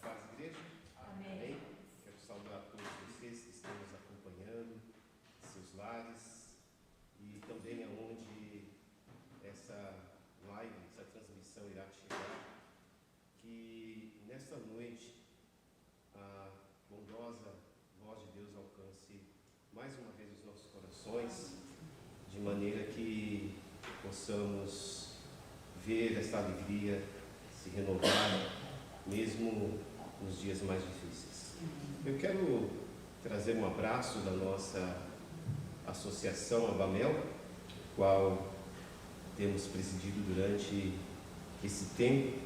Paz, igreja. Amém. Quero saudar todos vocês que estão nos acompanhando, seus lares, e também aonde essa live, essa transmissão irá chegar, que nesta noite a bondosa voz de Deus alcance mais uma vez os nossos corações, de maneira que possamos ver esta alegria se renovar, mesmo nos dias mais difíceis. Eu quero trazer um abraço da nossa associação Abamel, qual temos presidido durante esse tempo,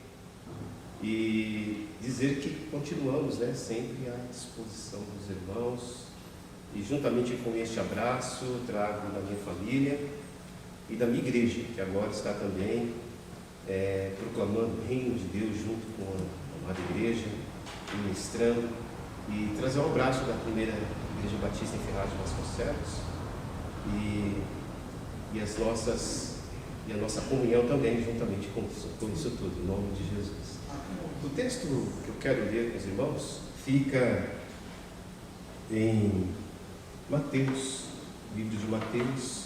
e dizer que continuamos, sempre à disposição dos irmãos, e juntamente com este abraço trago da minha família e da minha igreja, que agora está também proclamando o reino de Deus junto com a amada igreja, ministrando, e trazer um abraço da primeira Igreja Batista em Ferraz de Vasconcelos e a nossa comunhão também juntamente com isso tudo, em nome de Jesus. O texto que eu quero ler com os irmãos fica em Mateus, livro de Mateus,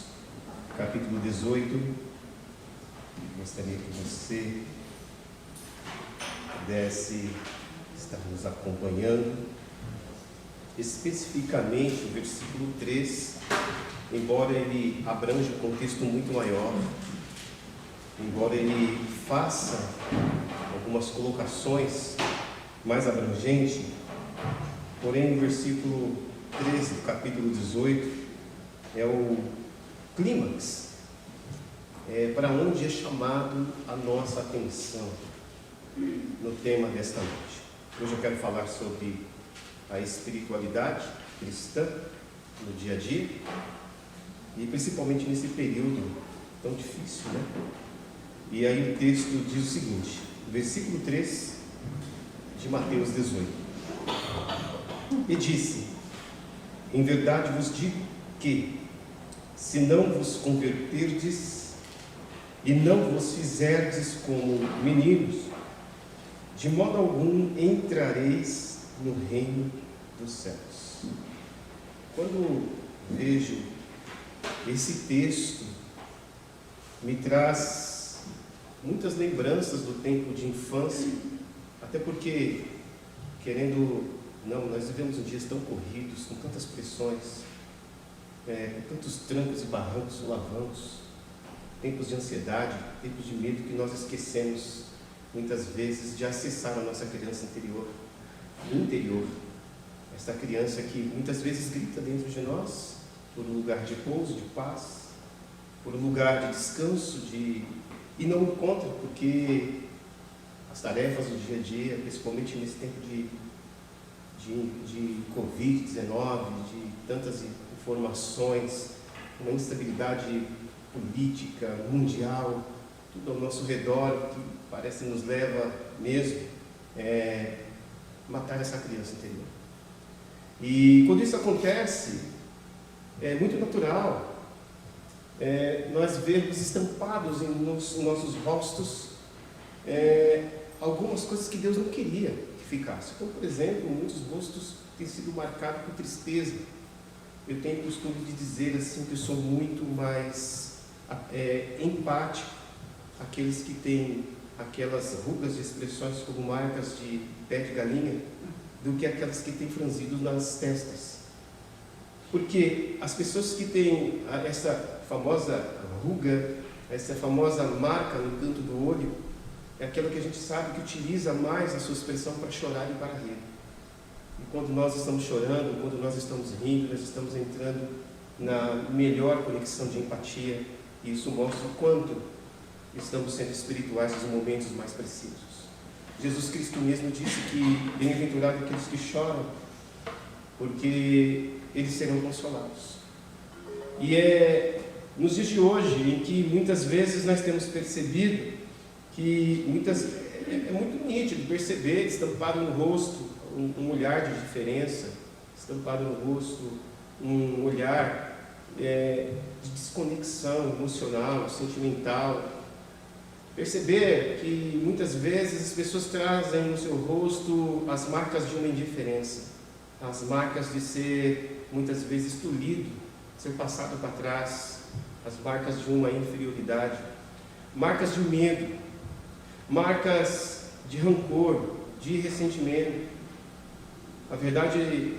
capítulo 18. Gostaria que você pudesse estar nos acompanhando, especificamente o versículo 3, embora ele abranja um contexto muito maior, embora ele faça algumas colocações mais abrangentes, porém o versículo 13 do capítulo 18 é o clímax, para onde é chamado a nossa atenção no tema desta noite. Hoje eu quero falar sobre a espiritualidade cristã no dia a dia, e principalmente nesse período tão difícil, E aí o texto diz o seguinte, versículo 3 de Mateus 18: E disse: Em verdade vos digo que, se não vos converterdes e não vos fizerdes como meninos, de modo algum entrareis no reino dos céus. Quando vejo esse texto, me traz muitas lembranças do tempo de infância, até porque, nós vivemos em dias tão corridos, com tantas pressões, com tantos trancos e barrancos, lavamos, tempos de ansiedade, tempos de medo, que nós esquecemos muitas vezes de acessar a nossa criança interior, esta criança que muitas vezes grita dentro de nós, por um lugar de pouso, de paz, por um lugar de descanso, e não encontra, porque as tarefas do dia a dia, principalmente nesse tempo de Covid-19, de tantas informações, uma instabilidade política, mundial, tudo ao nosso redor, que parece nos leva mesmo matar essa criança interior. E quando isso acontece, é muito natural nós vermos estampados nos nossos rostos algumas coisas que Deus não queria que ficasse. Como, por exemplo, muitos rostos têm sido marcados por tristeza. Eu tenho o costume de dizer assim que eu sou muito mais empático àqueles que têm aquelas rugas de expressões como marcas de pé de galinha, do que aquelas que têm franzidos nas testas. Porque as pessoas que têm essa famosa ruga, essa famosa marca no canto do olho, é aquela que a gente sabe que utiliza mais a sua expressão para chorar e para rir. E quando nós estamos chorando, quando nós estamos rindo, nós estamos entrando na melhor conexão de empatia, e isso mostra o quanto estamos sendo espirituais nos momentos mais precisos. Jesus Cristo mesmo disse que bem-aventurado aqueles que choram, porque eles serão consolados. E nos dias de hoje, em que muitas vezes nós temos percebido que é muito nítido perceber, estampado no rosto, um olhar de diferença, estampado no rosto, um olhar de desconexão emocional, sentimental, perceber que muitas vezes as pessoas trazem no seu rosto as marcas de uma indiferença, as marcas de ser muitas vezes tolhido, ser passado para trás, as marcas de uma inferioridade, marcas de medo, marcas de rancor, de ressentimento. A verdade,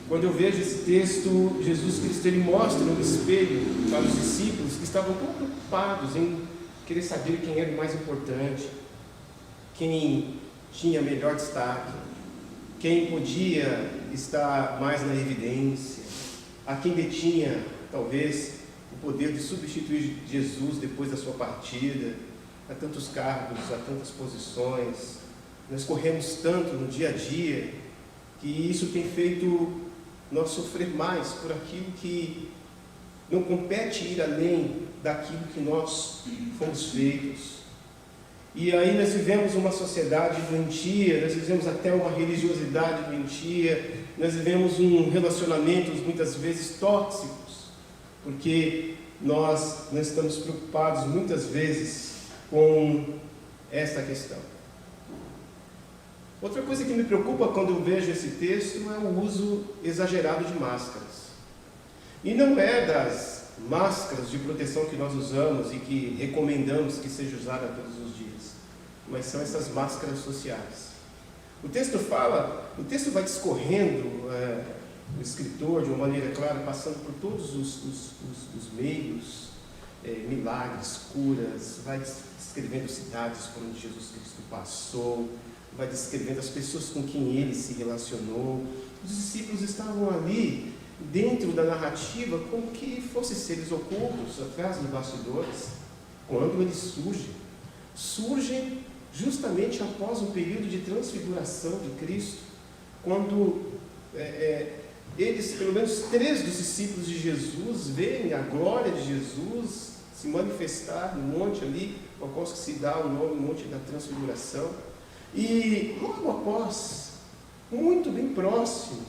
quando eu vejo esse texto, Jesus Cristo ele mostra um espelho para os discípulos que estavam tão preocupados em querer saber quem era o mais importante, quem tinha melhor destaque, quem podia estar mais na evidência, a quem detinha, talvez, o poder de substituir Jesus depois da sua partida, a tantos cargos, a tantas posições. Nós corremos tanto no dia a dia que isso tem feito nós sofrer mais por aquilo que não compete ir além daquilo que nós fomos feitos. E aí nós vivemos uma sociedade doentia, nós vivemos até uma religiosidade doentia, nós vivemos um relacionamentos muitas vezes tóxicos, porque nós não estamos preocupados muitas vezes com esta questão. Outra coisa que me preocupa quando eu vejo esse texto é o uso exagerado de máscaras. E não é das máscaras de proteção que nós usamos e que recomendamos que seja usada todos os dias, mas são essas máscaras sociais. O texto vai discorrendo, o escritor, de uma maneira clara, passando por todos os meios, milagres, curas, vai descrevendo cidades por onde Jesus Cristo passou, vai descrevendo as pessoas com quem ele se relacionou. Os discípulos estavam ali, dentro da narrativa, como que fossem seres ocultos, atrás dos bastidores. Quando eles surgem justamente após um período de transfiguração de Cristo, quando eles, pelo menos 3 dos discípulos de Jesus, veem a glória de Jesus se manifestar no monte ali, ao qual se dá o nome Monte da Transfiguração. E logo após, muito bem próximo,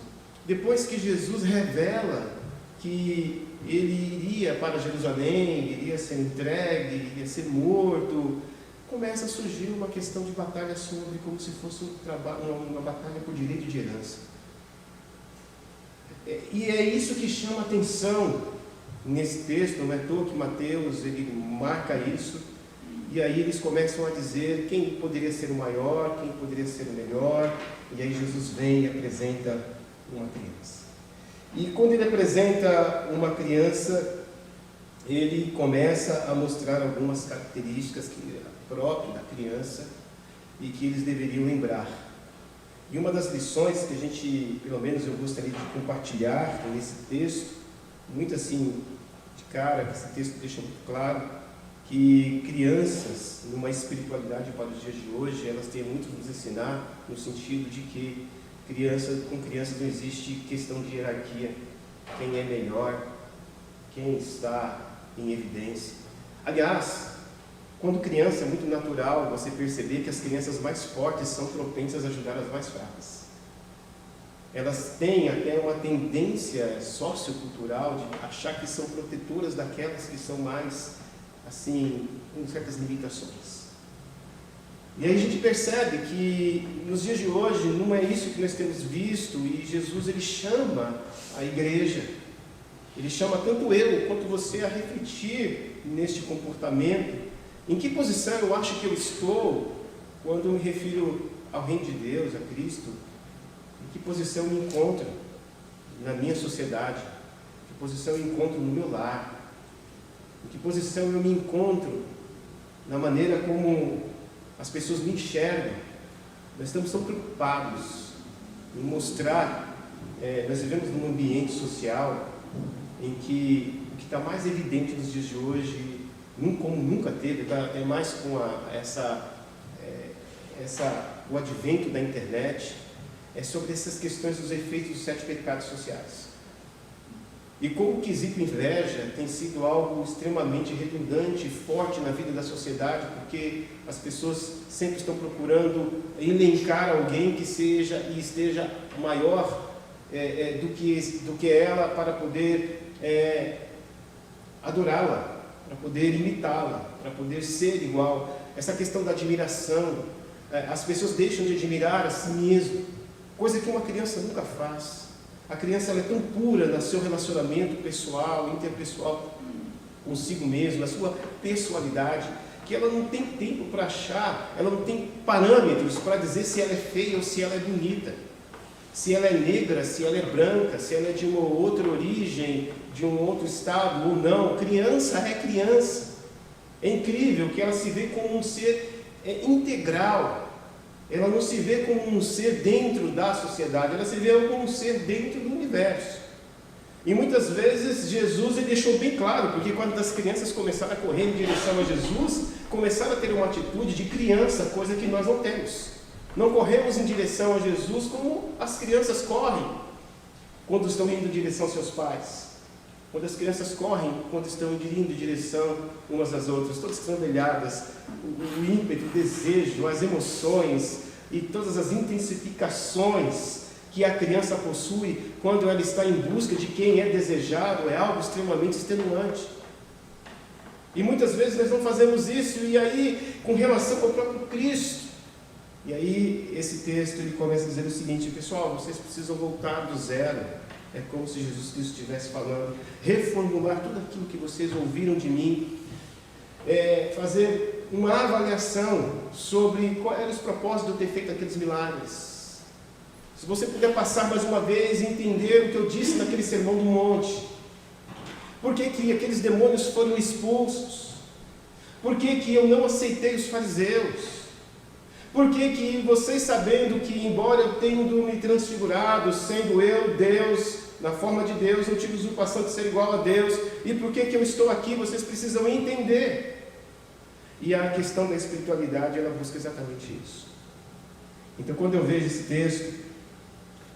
depois que Jesus revela que ele iria para Jerusalém, iria ser entregue, iria ser morto, começa a surgir uma questão de batalha sobre, como se fosse uma batalha por direito de herança. E é isso que chama atenção nesse texto, não é à toa que Mateus ele marca isso. E aí eles começam a dizer quem poderia ser o maior, quem poderia ser o melhor. E aí Jesus vem e apresenta uma criança. E quando ele apresenta uma criança, ele começa a mostrar algumas características próprias da criança e que eles deveriam lembrar. E uma das lições que a gente, pelo menos eu gostaria de compartilhar nesse texto, muito assim de cara, que esse texto deixa muito claro, que crianças, numa espiritualidade para os dias de hoje, elas têm muito a nos ensinar, no sentido de que com crianças não existe questão de hierarquia, quem é melhor, quem está em evidência. Aliás, quando criança é muito natural você perceber que as crianças mais fortes são propensas a ajudar as mais fracas. Elas têm até uma tendência sociocultural de achar que são protetoras daquelas que são mais, assim, com certas limitações. E aí a gente percebe que nos dias de hoje não é isso que nós temos visto, e Jesus ele chama a igreja, ele chama tanto eu quanto você a refletir neste comportamento. Em que posição eu acho que eu estou quando eu me refiro ao reino de Deus, a Cristo? Em que posição eu me encontro na minha sociedade? Em que posição eu me encontro no meu lar? Em que posição eu me encontro na maneira como as pessoas me enxergam? Nós estamos tão preocupados em mostrar, nós vivemos num ambiente social em que o que está mais evidente nos dias de hoje, como nunca teve, é mais com o advento da internet, é sobre essas questões dos efeitos dos 7 pecados sociais. E como o quesito inveja tem sido algo extremamente redundante e forte na vida da sociedade, porque as pessoas sempre estão procurando elencar alguém que seja e esteja maior do que ela, para poder adorá-la, para poder imitá-la, para poder ser igual. essa questão da admiração. As pessoas deixam de admirar a si mesmo, coisa que uma criança nunca faz. A criança ela é tão pura no seu relacionamento pessoal, interpessoal consigo mesmo, na sua pessoalidade, que ela não tem tempo para achar, ela não tem parâmetros para dizer se ela é feia ou se ela é bonita, se ela é negra, se ela é branca, se ela é de uma outra origem, de um outro estado ou não. Criança é criança. É incrível que ela se vê como um ser integral. Ela não se vê como um ser dentro da sociedade, ela se vê como um ser dentro do universo. E muitas vezes Jesus ele deixou bem claro, porque quando as crianças começaram a correr em direção a Jesus, começaram a ter uma atitude de criança, coisa que nós não temos. Não corremos em direção a Jesus como as crianças correm quando estão indo em direção aos seus pais. Quando as crianças correm, quando estão indo em direção umas às outras, todas escandalhadas, o ímpeto, o desejo, as emoções e todas as intensificações que a criança possui quando ela está em busca de quem é desejado, é algo extremamente extenuante. E muitas vezes nós não fazemos isso, e aí, com relação ao próprio Cristo, e aí esse texto ele começa a dizer o seguinte: pessoal, vocês precisam voltar do zero. É como se Jesus Cristo estivesse falando, reformular tudo aquilo que vocês ouviram de mim, fazer uma avaliação sobre qual era os propósitos de eu ter feito aqueles milagres. Se você puder passar mais uma vez e entender o que eu disse naquele sermão do monte, por que que aqueles demônios foram expulsos? Por que que eu não aceitei os fariseus? Por que que vocês, sabendo que, embora eu tenha me transfigurado, sendo eu Deus, na forma de Deus, eu tive usurpação de ser igual a Deus, e por que que eu estou aqui? Vocês precisam entender. E a questão da espiritualidade, ela busca exatamente isso. Então, quando eu vejo esse texto,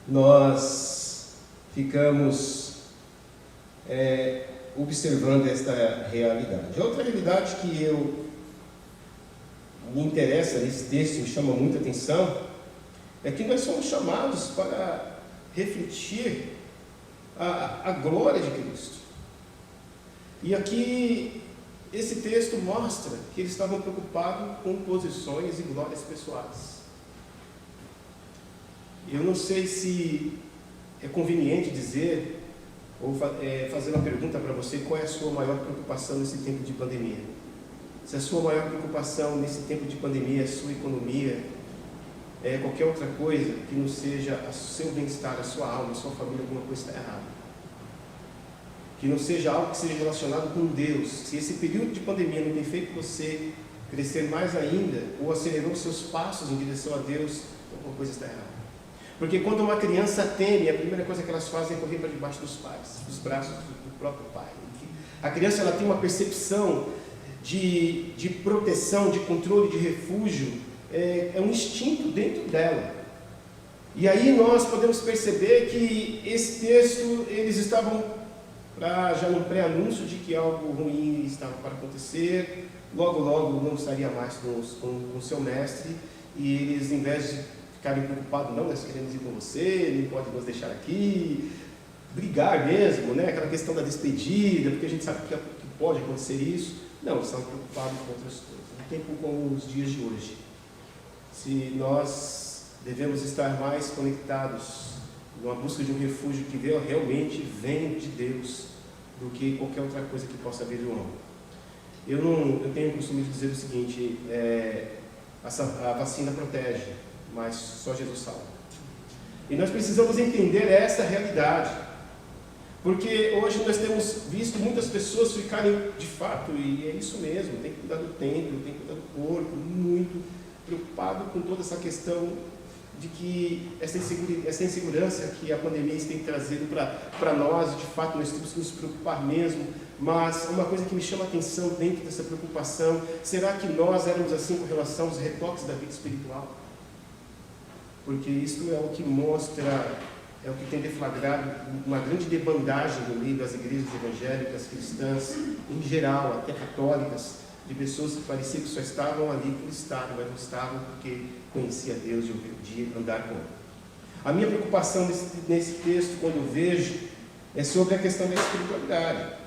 nós ficamos observando esta realidade. Outra realidade que me interessa nesse texto, me chama muita atenção, é que nós somos chamados para refletir a glória de Cristo. E aqui, esse texto mostra que eles estavam preocupados com posições e glórias pessoais. Eu não sei se é conveniente dizer, ou fazer uma pergunta para você: qual é a sua maior preocupação nesse tempo de pandemia? Se a sua maior preocupação nesse tempo de pandemia é a sua economia, qualquer outra coisa que não seja o seu bem-estar, a sua alma, a sua família, alguma coisa está errada. Que não seja algo que seja relacionado com Deus. Se esse período de pandemia não tem feito você crescer mais ainda, ou acelerou seus passos em direção a Deus, alguma coisa está errada. Porque quando uma criança teme, a primeira coisa que elas fazem é correr para debaixo dos pais, dos braços do próprio pai. A criança ela tem uma percepção de proteção, de controle, de refúgio, é um instinto dentro dela. E aí nós podemos perceber que esse texto, eles estavam já num pré-anúncio de que algo ruim estava para acontecer, logo não estaria mais com o seu mestre, e eles, em vez de ficarem preocupados, não, nós queremos ir com você, ele pode nos deixar aqui, brigar mesmo, né? Aquela questão da despedida, porque a gente sabe que pode acontecer isso. Não, eles estão preocupados com outras coisas. Um tempo como os dias de hoje, se nós devemos estar mais conectados numa busca de um refúgio que realmente vem de Deus, do que qualquer outra coisa que possa vir do homem. Eu tenho o costume de dizer o seguinte: a vacina protege, mas só Jesus salva. E nós precisamos entender essa realidade, porque hoje nós temos visto muitas pessoas ficarem, de fato, e é isso mesmo, tem que cuidar do templo, tem que cuidar do corpo, muito preocupado com toda essa questão de que essa insegurança que a pandemia tem trazido para nós, de fato nós temos que nos preocupar mesmo. Mas uma coisa que me chama a atenção dentro dessa preocupação: será que nós éramos assim com relação aos retoques da vida espiritual? Porque isso é o que mostra, é o que tem deflagrado uma grande debandagem no meio das igrejas evangélicas, cristãs, em geral, até católicas, de pessoas que parecia que só estavam ali por estar, mas não estavam porque conhecia Deus e podia andar com Ele. A minha preocupação nesse texto, quando eu vejo, é sobre a questão da espiritualidade.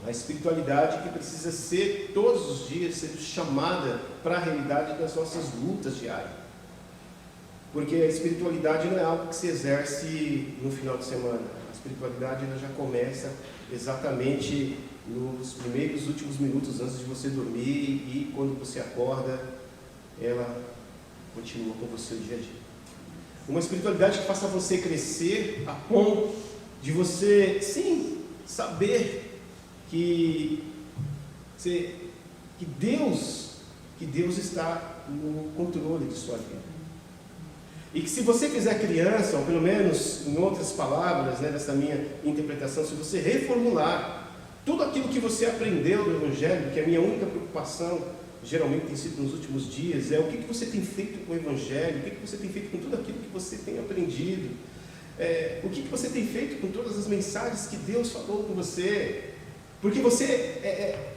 A espiritualidade que precisa ser, todos os dias, ser chamada para a realidade das nossas lutas diárias. Porque a espiritualidade não é algo que se exerce no final de semana. A espiritualidade ela já começa exatamente nos primeiros, últimos minutos antes de você dormir, e quando você acorda, ela continua com você o dia a dia. Uma espiritualidade que faça você crescer a ponto de você, sim, saber que Deus está no controle de sua vida. E que se você fizer criança, ou pelo menos em outras palavras, dessa minha interpretação, se você reformular tudo aquilo que você aprendeu do Evangelho, que a minha única preocupação geralmente tem sido nos últimos dias, é o que você tem feito com o Evangelho, o que você tem feito com tudo aquilo que você tem aprendido, o que você tem feito com todas as mensagens que Deus falou com você, porque você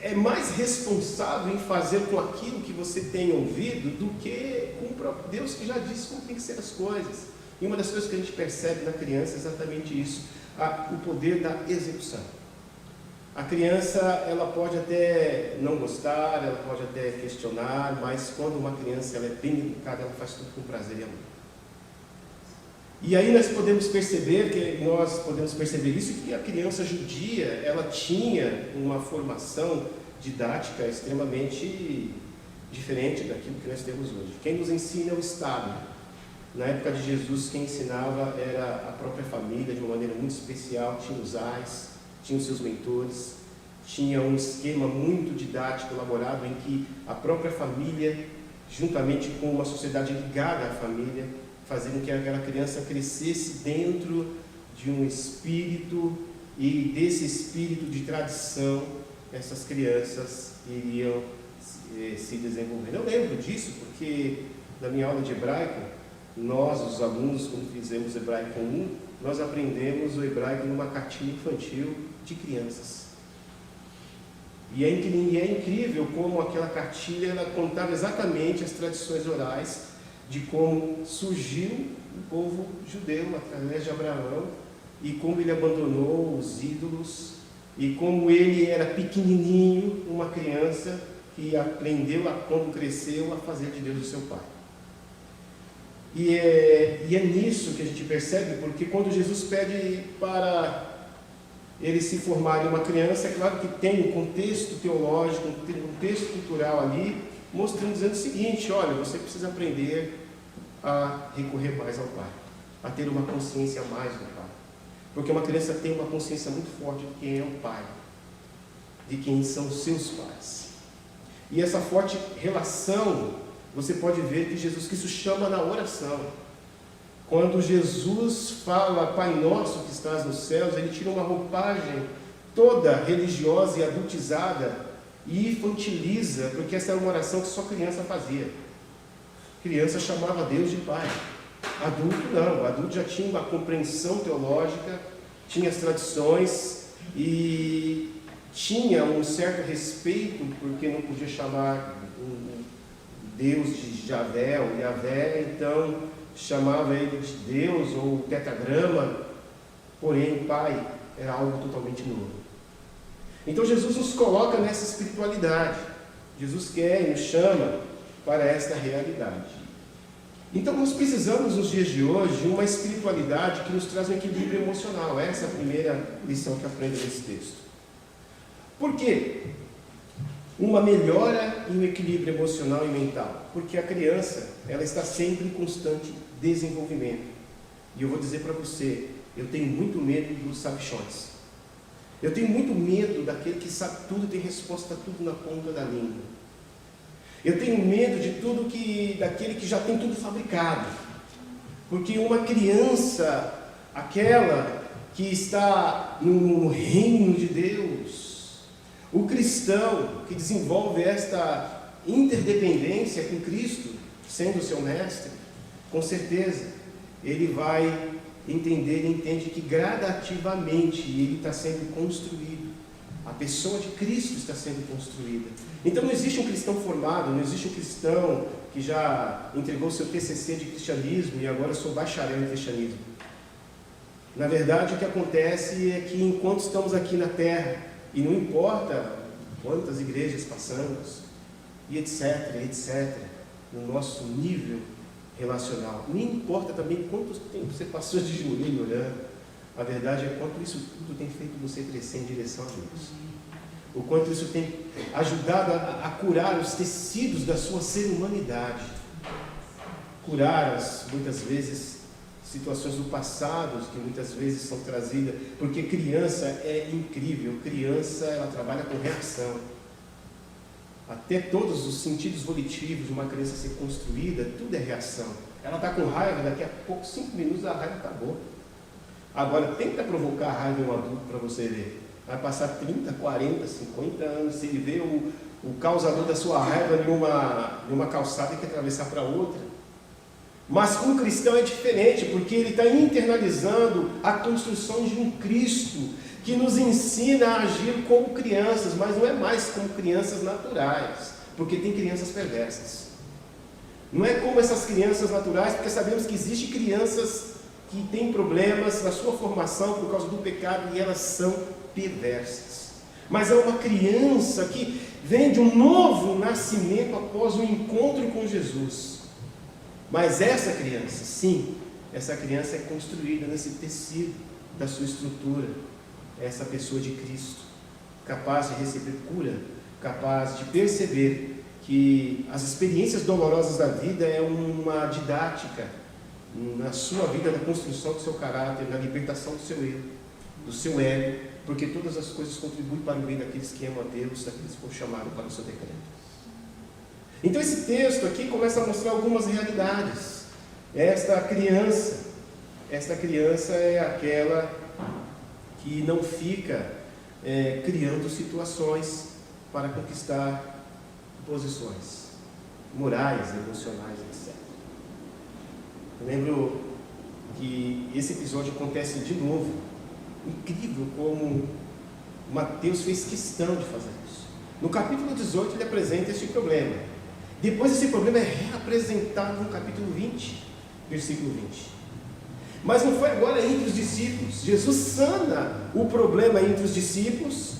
é mais responsável em fazer com aquilo que você tem ouvido do que com o próprio Deus, que já disse como tem que ser as coisas. E uma das coisas que a gente percebe na criança é exatamente isso, o poder da execução. A criança, ela pode até não gostar, ela pode até questionar, mas quando uma criança ela é bem educada, ela faz tudo com prazer e amor. E aí nós podemos perceber isso, que a criança judia, ela tinha uma formação didática extremamente diferente daquilo que nós temos hoje. Quem nos ensina é o Estado. Na época de Jesus, quem ensinava era a própria família, de uma maneira muito especial, tinha os ais, tinha os seus mentores, tinha um esquema muito didático elaborado em que a própria família, juntamente com uma sociedade ligada à família, fazia com que aquela criança crescesse dentro de um espírito, e desse espírito de tradição, essas crianças iriam se desenvolvendo. Eu lembro disso porque na minha aula de hebraico, nós, os alunos, quando fizemos hebraico 1, nós aprendemos o hebraico numa cartilha infantil de crianças. E é incrível como aquela cartilha ela contava exatamente as tradições orais de como surgiu o povo judeu através de Abraão, e como ele abandonou os ídolos, e como ele era pequenininho, uma criança que aprendeu, quando cresceu, a fazer de Deus o seu pai. E é nisso que a gente percebe, porque quando Jesus pede para ele se formar em uma criança, é claro que tem um contexto teológico, um contexto cultural ali, dizendo o seguinte: olha, você precisa aprender a recorrer mais ao Pai, a ter uma consciência mais do Pai, porque uma criança tem uma consciência muito forte de quem é o Pai, de quem são os seus pais. E essa forte relação, você pode ver que Jesus Cristo chama na oração. Quando Jesus fala Pai Nosso que estás nos céus, ele tira uma roupagem toda religiosa e adultizada e infantiliza, porque essa era uma oração que só criança fazia. Criança chamava Deus de Pai. Adulto não, o adulto já tinha uma compreensão teológica, tinha as tradições e tinha um certo respeito, porque não podia chamar Deus de Javé ou Yavé, então chamava ele de Deus ou tetragrama, porém o Pai era algo totalmente novo. Então Jesus nos coloca nessa espiritualidade, Jesus quer e nos chama para esta realidade. Então nós precisamos nos dias de hoje de uma espiritualidade que nos traz um equilíbrio emocional. Essa é a primeira lição que aprendo nesse texto. Por quê? Uma melhora em um equilíbrio emocional e mental, porque a criança ela está sempre em constante desenvolvimento. E eu vou dizer para você, eu tenho muito medo dos sabichões. Eu tenho muito medo daquele que sabe tudo, tem resposta a tudo na ponta da língua. Eu tenho medo de daquele que já tem tudo fabricado, porque uma criança, aquela que está no reino de Deus, o cristão que desenvolve esta interdependência com Cristo, sendo seu mestre, com certeza, ele vai entender e entende que gradativamente ele está sendo construído. A pessoa de Cristo está sendo construída. Então não existe um cristão formado, não existe um cristão que já entregou seu TCC de cristianismo e agora sou bacharel em cristianismo. Na verdade, o que acontece é que enquanto estamos aqui na terra, E não importa quantas igrejas passamos, e etc, etc, no nosso nível relacional. Nem importa também quanto tempo você passou de joelho orando. A verdade é quanto isso tudo tem feito você crescer em direção a Deus. O quanto isso tem ajudado a curar os tecidos da sua ser-humanidade. Curar muitas vezes, situações do passado, que muitas vezes são trazidas, porque criança é incrível, criança ela trabalha com reação. Até todos os sentidos volitivos de uma criança ser construída, tudo é reação. Ela está com raiva, daqui a pouco, 5 minutos, a raiva acabou. Agora, tenta provocar a raiva em um adulto para você ver. Vai passar 30, 40, 50 anos, se ele vê o causador da sua raiva em uma calçada e quer atravessar para outra. Mas com o cristão é diferente, porque ele está internalizando a construção de um Cristo que nos ensina a agir como crianças, mas não é mais como crianças naturais, porque tem crianças perversas. Não é como essas crianças naturais, porque sabemos que existem crianças que têm problemas na sua formação por causa do pecado e elas são perversas. Mas é uma criança que vem de um novo nascimento após o encontro com Jesus. Mas essa criança, sim, essa criança é construída nesse tecido da sua estrutura. Essa pessoa de Cristo, capaz de receber cura, capaz de perceber que as experiências dolorosas da vida é uma didática na sua vida, na construção do seu caráter, na libertação do seu eu, do seu ego, porque todas as coisas contribuem para o bem daqueles que amam a Deus, daqueles que foram chamados para o seu decreto. Então esse texto aqui começa a mostrar algumas realidades. Esta criança é aquela que não fica criando situações para conquistar posições morais, emocionais, etc. Eu lembro que esse episódio acontece de novo. Incrível como Mateus fez questão de fazer isso. No capítulo 18 ele apresenta esse problema. Depois esse problema é reapresentado no capítulo 20, versículo 20. Mas não foi agora entre os discípulos. Jesus sana o problema entre os discípulos.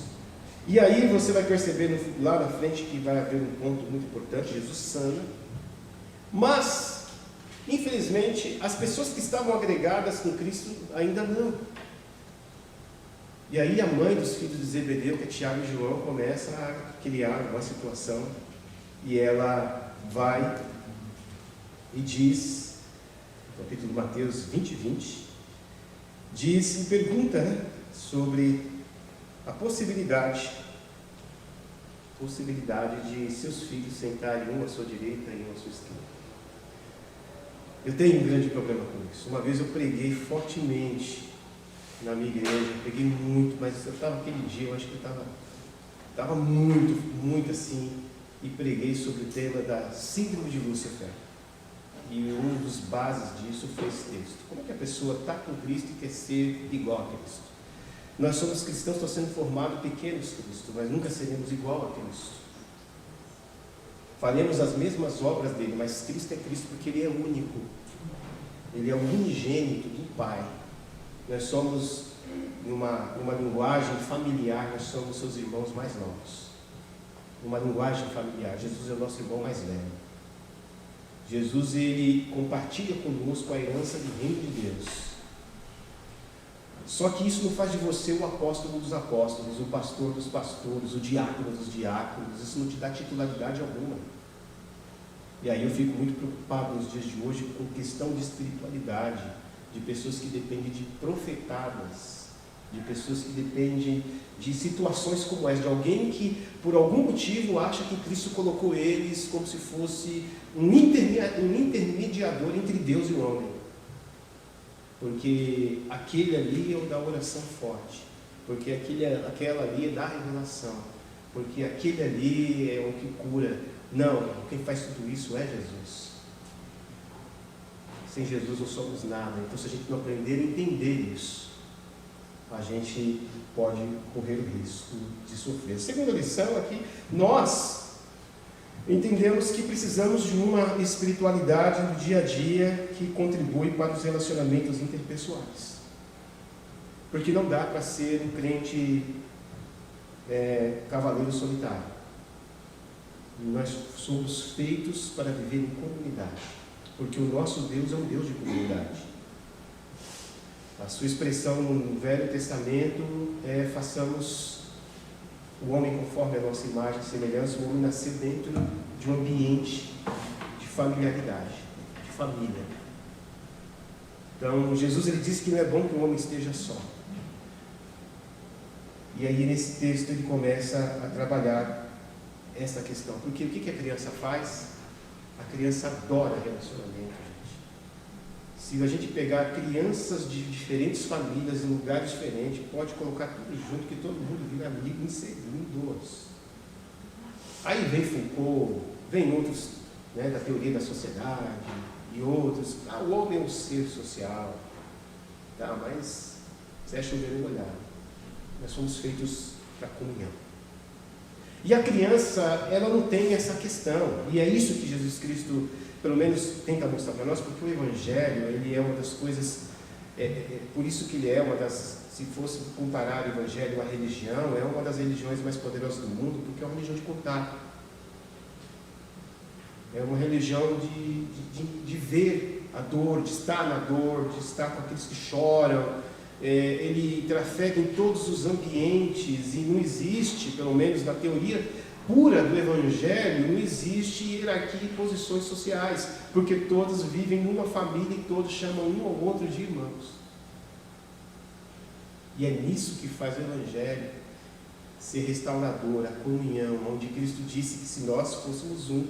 E aí você vai perceber lá na frente que vai haver um ponto muito importante. Jesus sana. Mas, infelizmente, as pessoas que estavam agregadas com Cristo ainda não. E aí a mãe dos filhos de Zebedeu, que é Tiago e João, começa a criar uma situação. E ela vai e diz, capítulo de Mateus 20, diz e pergunta sobre a possibilidade de seus filhos sentarem um à sua direita e um à sua esquerda. Eu tenho um grande problema com isso. Uma vez eu preguei fortemente na minha igreja, preguei muito, mas eu estava aquele dia, eu acho que estava muito assim, e preguei sobre o tema da síndrome de Lúcifer. E um dos bases disso foi esse texto. Como é que a pessoa está com Cristo e quer ser igual a Cristo? Nós somos cristãos, estamos sendo formados pequenos Cristo, mas nunca seremos igual a Cristo. Faremos as mesmas obras dele, mas Cristo é Cristo porque ele é único. Ele é o unigênito do Pai. Nós somos, numa linguagem familiar, nós somos seus irmãos mais novos. Numa linguagem familiar, Jesus é o nosso irmão mais velho. Jesus, ele compartilha conosco a herança do reino de Deus. Só que isso não faz de você o apóstolo dos apóstolos, o pastor dos pastores, o diácono dos diáconos. Isso não te dá titularidade alguma. E aí eu fico muito preocupado nos dias de hoje com questão de espiritualidade, de pessoas que dependem de profetadas, de pessoas que dependem de situações como essa, de alguém que por algum motivo acha que Cristo colocou eles como se fosse um intermediador entre Deus e o homem. Porque aquele ali é o da oração forte, porque aquela ali é da revelação, porque aquele ali é o que cura. Não, quem faz tudo isso é Jesus. Sem Jesus não somos nada. Então, se a gente não aprender a entender isso, a gente pode correr o risco de sofrer. Segunda lição aqui, nós entendemos que precisamos de uma espiritualidade no dia a dia que contribui para os relacionamentos interpessoais. Porque não dá para ser um crente cavaleiro solitário. Nós somos feitos para viver em comunidade, porque o nosso Deus é um Deus de comunidade. A sua expressão no Velho Testamento é: façamos o homem conforme a nossa imagem e semelhança. O homem nasceu dentro de um ambiente de familiaridade, de família. Então Jesus, ele disse que não é bom que o homem esteja só. E aí nesse texto ele começa a trabalhar essa questão. Porque o que a criança faz? A criança adora relacionamento, gente. Se a gente pegar crianças de diferentes famílias em lugares diferentes, pode colocar tudo junto, que todo mundo vira amigo em segundos. Aí vem Foucault, vem outros, da teoria da sociedade e outros. O homem é um ser social. Tá, mas você é chover no olhar. Nós somos feitos para comunhão. E a criança, ela não tem essa questão. E é isso que Jesus Cristo, pelo menos, tenta mostrar para nós, porque o Evangelho, ele é uma das coisas, por isso que ele é uma das, se fosse comparar o Evangelho à religião, é uma das religiões mais poderosas do mundo, porque é uma religião de contato. É uma religião de ver a dor, de estar na dor, de estar com aqueles que choram. Ele trafega em todos os ambientes e não existe, pelo menos na teoria pura do Evangelho, não existe hierarquia e posições sociais, porque todos vivem numa família e todos chamam um ao outro de irmãos. E é nisso que faz o Evangelho ser restaurador, a comunhão, onde Cristo disse que se nós fôssemos um,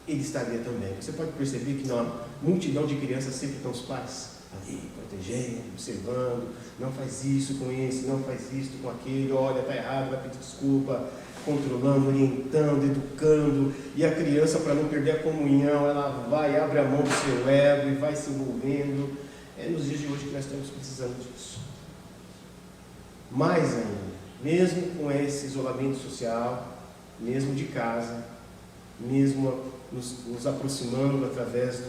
Ele estaria também. Você pode perceber que na multidão de crianças sempre estão os pais ali, protegendo, observando, não faz isso com esse, não faz isso com aquele, olha, está errado, vai pedir desculpa, controlando, orientando, educando, e a criança, para não perder a comunhão, ela vai, abre a mão do seu ego e vai se envolvendo. É nos dias de hoje que nós estamos precisando disso. Mais ainda, mesmo com esse isolamento social, mesmo de casa, mesmo nos aproximando através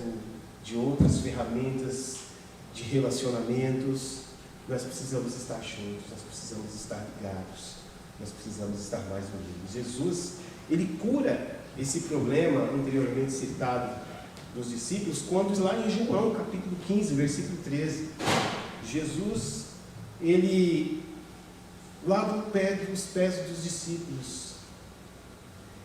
de outras ferramentas de relacionamentos, nós precisamos estar juntos, nós precisamos estar ligados, nós precisamos estar mais unidos. Jesus, ele cura esse problema anteriormente citado dos discípulos, quando lá em João, capítulo 15, versículo 13, Jesus, ele lava os pés dos discípulos.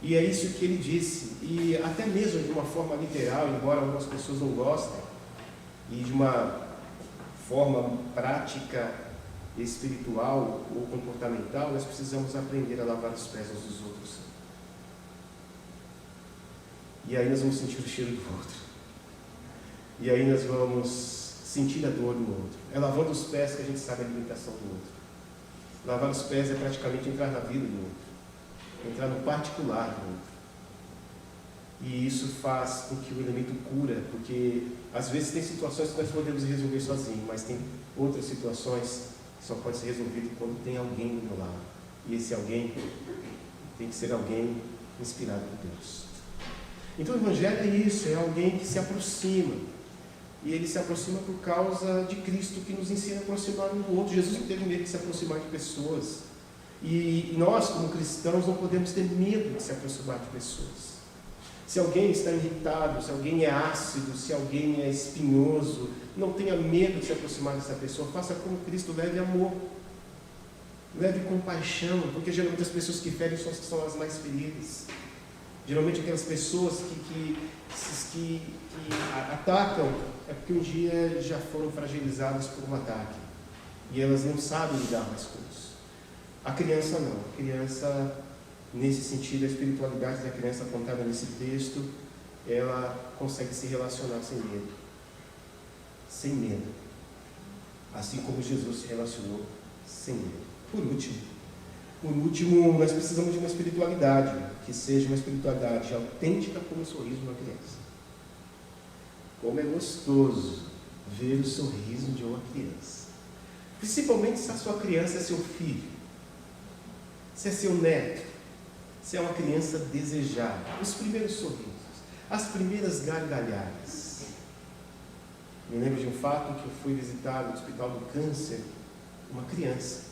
E é isso que ele disse, e até mesmo de uma forma literal, embora algumas pessoas não gostem, e de uma forma prática, espiritual ou comportamental, nós precisamos aprender a lavar os pés uns dos outros. E aí nós vamos sentir o cheiro do outro. E aí nós vamos sentir a dor do outro. É lavando os pés que a gente sabe a limitação do outro. Lavar os pés é praticamente entrar na vida do outro, entrar no particular do outro. E isso faz com que o elemento cura, porque às vezes tem situações que nós podemos resolver sozinhos, mas tem outras situações que só pode ser resolvido quando tem alguém do meu lado. E esse alguém tem que ser alguém inspirado por Deus. Então o Evangelho é isso, é alguém que se aproxima. E ele se aproxima por causa de Cristo, que nos ensina a aproximar um do outro. Jesus não teve medo de se aproximar de pessoas. E nós, como cristãos, não podemos ter medo de se aproximar de pessoas. Se alguém está irritado, se alguém é ácido, se alguém é espinhoso, não tenha medo de se aproximar dessa pessoa. Faça como Cristo, leve amor, leve compaixão, porque geralmente as pessoas que ferem são as mais feridas. Geralmente aquelas pessoas que atacam é porque um dia já foram fragilizadas por um ataque e elas não sabem lidar mais com isso. A criança não. A criança, nesse sentido, a espiritualidade da criança apontada nesse texto, ela consegue se relacionar sem medo. Sem medo. Assim como Jesus se relacionou sem medo. Por último, nós precisamos de uma espiritualidade, que seja uma espiritualidade autêntica como o sorriso de uma criança. Como é gostoso ver o sorriso de uma criança. Principalmente se a sua criança é seu filho, se é seu neto, se é uma criança desejada. Os primeiros sorrisos, as primeiras gargalhadas. Me lembro de um fato que eu fui visitar no Hospital do Câncer uma criança.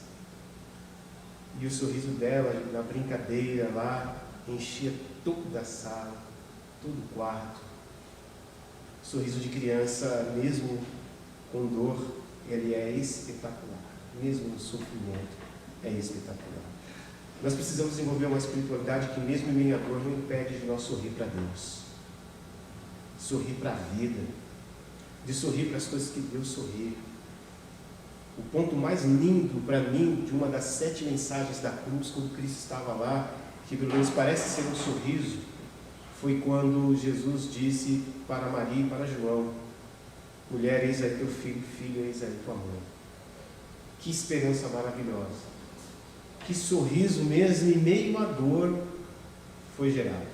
E o sorriso dela, na brincadeira lá, enchia toda a sala, todo o quarto. Sorriso de criança, mesmo com dor, ele é espetacular. Mesmo no sofrimento, é espetacular. Nós precisamos desenvolver uma espiritualidade que, mesmo em meio à dor, não impede de nós sorrir para Deus. Sorrir para a vida. De sorrir para as coisas que Deus sorri. O ponto mais lindo para mim de uma das 7 mensagens da cruz, quando Cristo estava lá, que pelo menos parece ser um sorriso, foi quando Jesus disse para Maria e para João: mulher, eis aí teu filho, filho, eis aí tua mãe. Que esperança maravilhosa. Que sorriso mesmo em meio à dor foi gerado.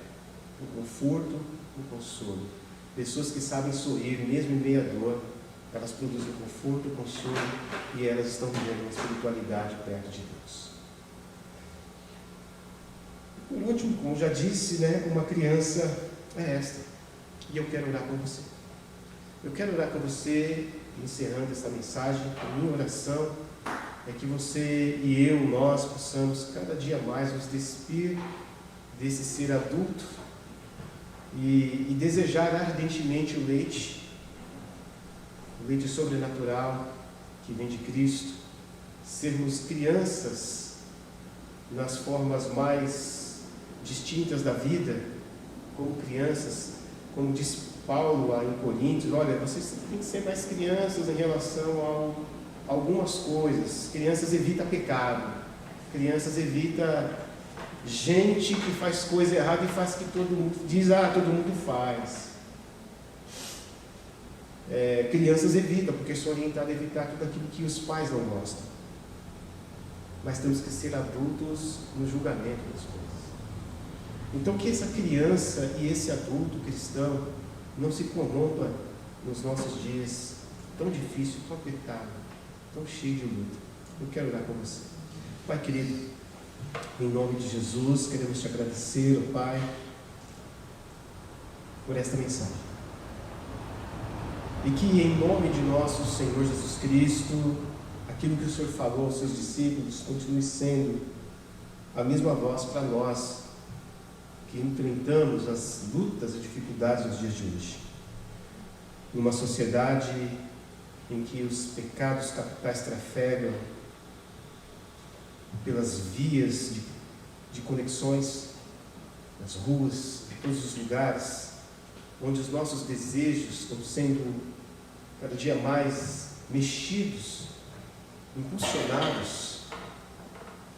O conforto, o consolo. Pessoas que sabem sorrir mesmo em meio à dor, elas produzem conforto, consolo e elas estão vivendo uma espiritualidade perto de Deus. Por último, como já disse, uma criança é esta. E eu quero orar com você. Eu quero orar com você, encerrando esta mensagem. A minha oração é que você e eu, nós, possamos cada dia mais nos despir desse ser adulto e desejar ardentemente o leite sobrenatural que vem de Cristo, sermos crianças nas formas mais distintas da vida, como crianças, como diz Paulo lá em Coríntios: olha, vocês têm que ser mais crianças em relação a algumas coisas. Crianças evita pecado, crianças evita gente que faz coisa errada e faz que todo mundo diz, todo mundo faz. Crianças evitam, porque são orientadas a evitar tudo aquilo que os pais não gostam. Mas temos que ser adultos no julgamento das coisas. Então que essa criança e esse adulto cristão não se corrompa nos nossos dias tão difícil, tão apertado, tão cheio de luta. Eu quero orar com você. Pai querido, em nome de Jesus, queremos te agradecer, ó Pai, por esta mensagem. E que em nome de nosso Senhor Jesus Cristo, aquilo que o Senhor falou aos seus discípulos continue sendo a mesma voz para nós, que enfrentamos as lutas e dificuldades dos dias de hoje. Numa sociedade em que os pecados capitais trafegam pelas vias de conexões, nas ruas, em todos os lugares, onde os nossos desejos estão sendo cada dia mais mexidos, impulsionados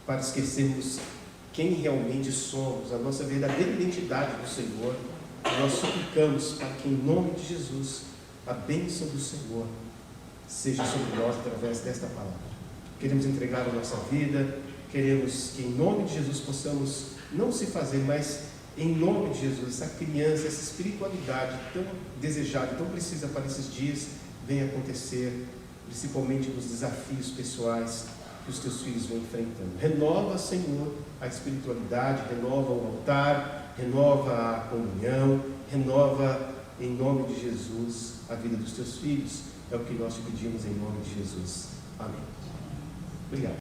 para esquecermos quem realmente somos, a nossa verdadeira identidade do Senhor. Nós suplicamos para que, em nome de Jesus, a bênção do Senhor seja sobre nós através desta palavra. Queremos entregar a nossa vida, queremos que, em nome de Jesus, possamos não se fazer, mas em nome de Jesus, essa criança, essa espiritualidade tão desejada, tão precisa para esses dias, venha acontecer, principalmente nos desafios pessoais que os teus filhos vão enfrentando. Renova, Senhor, a espiritualidade, renova o altar, renova a comunhão, renova, em nome de Jesus, a vida dos teus filhos. É o que nós te pedimos em nome de Jesus. Amém. Obrigado.